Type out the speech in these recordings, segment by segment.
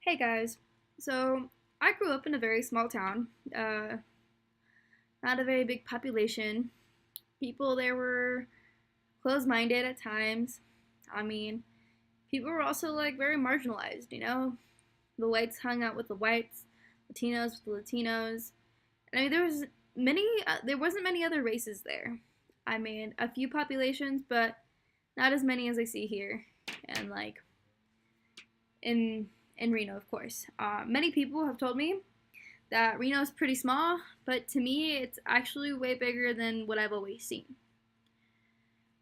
Hey guys, so I grew up in a very small town, not a very big population. People there were closed minded at times. I mean, people were also like very marginalized. The whites hung out with the whites, Latinos with the Latinos. And I mean, there wasn't many other races there. I mean, a few populations, but not as many as I see here. And like in in Reno, of course. Many people have told me that Reno is pretty small, but to me, it's actually way bigger than what I've always seen.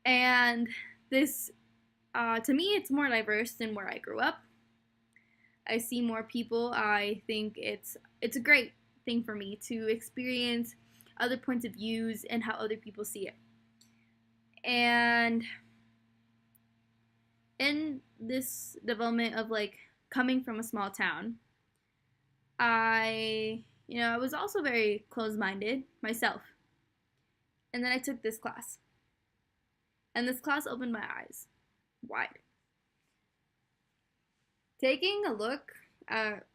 And this, to me, it's more diverse than where I grew up. I see more people. I think it's a great thing for me to experience other points of views and how other people see it. And in this development of like coming from a small town, I was also very closed minded myself. And then I took this class. And this class opened my eyes wide. Taking a look at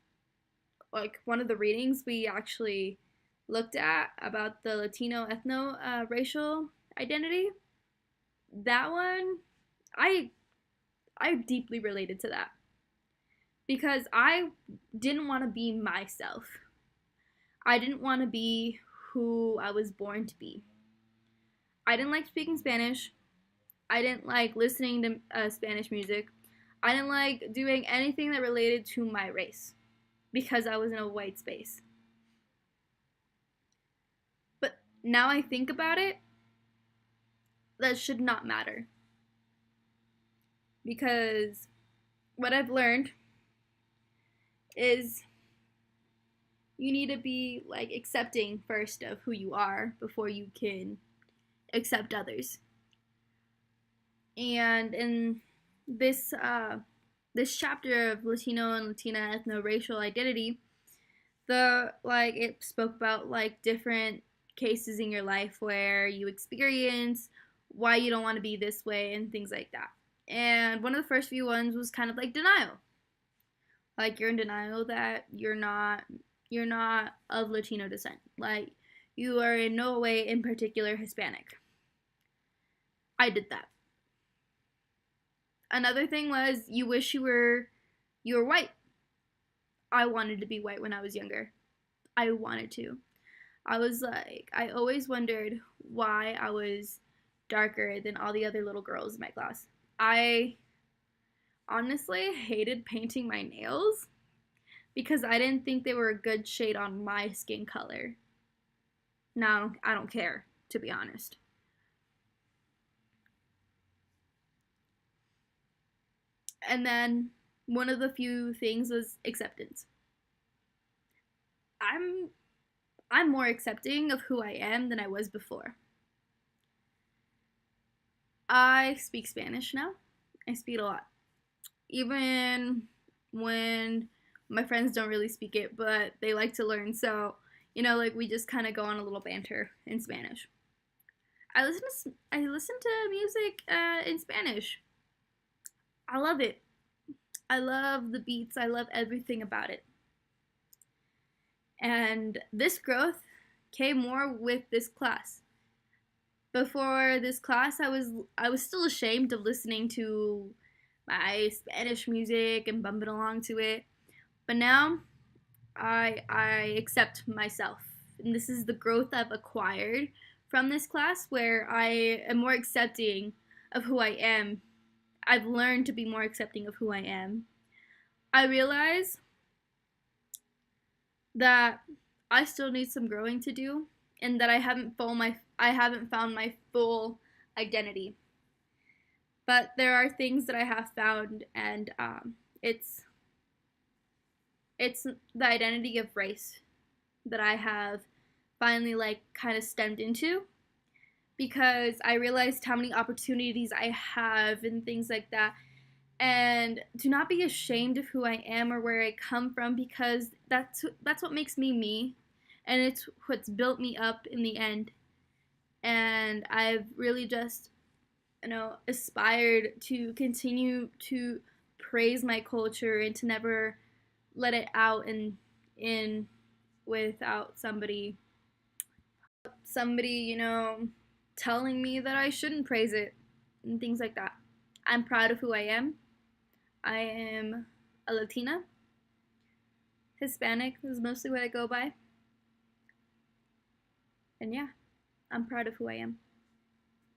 like one of the readings we actually looked at about the Latino ethno racial identity, that one, I I deeply related to that because I didn't want to be myself. I didn't want to be who I was born to be. I didn't like speaking Spanish. I didn't like listening to Spanish music. I didn't like doing anything that related to my race because I was in a white space. But now I think about it, that should not matter because what I've learned is you need to be like accepting first of who you are before you can accept others. And in this chapter of Latino and Latina ethno-racial identity, it spoke about like different cases in your life where you experience why you don't want to be this way and things like that. And one of the first few ones was kind of like denial. Like you're in denial that you're not of Latino descent. Like you are in no way in particular Hispanic. I did that. Another thing was you wish you were white. I wanted to be white when I was younger. I wanted to. I was like, I always wondered why I was darker than all the other little girls in my class. I honestly hated painting my nails because I didn't think they were a good shade on my skin color. Now, I don't care, to be honest. And then one of the few things was acceptance. I'm I'm more accepting of who I am than I was before. I speak Spanish now. I speak a lot. Even when my friends don't really speak it, but they like to learn. So, like we just kind of go on a little banter in Spanish. I listen to music in Spanish. I love it. I love the beats. I love everything about it. And this growth came more with this class. Before this class, I was still ashamed of listening to my Spanish music and bumping along to it. But now I accept myself. And this is the growth I've acquired from this class where I am more accepting of who I am. I've learned to be more accepting of who I am. I realize that I still need some growing to do and that I haven't found my full identity. But there are things that I have found, and it's it's the identity of race that I have finally like kind of stemmed into because I realized how many opportunities I have and things like that. And to not be ashamed of who I am or where I come from because that's what makes me me and it's what's built me up in the end. And I've really just aspired to continue to praise my culture and to never let it out and in without somebody, telling me that I shouldn't praise it and things like that. I'm proud of who I am. I am a Latina. Hispanic is mostly what I go by. And yeah, I'm proud of who I am.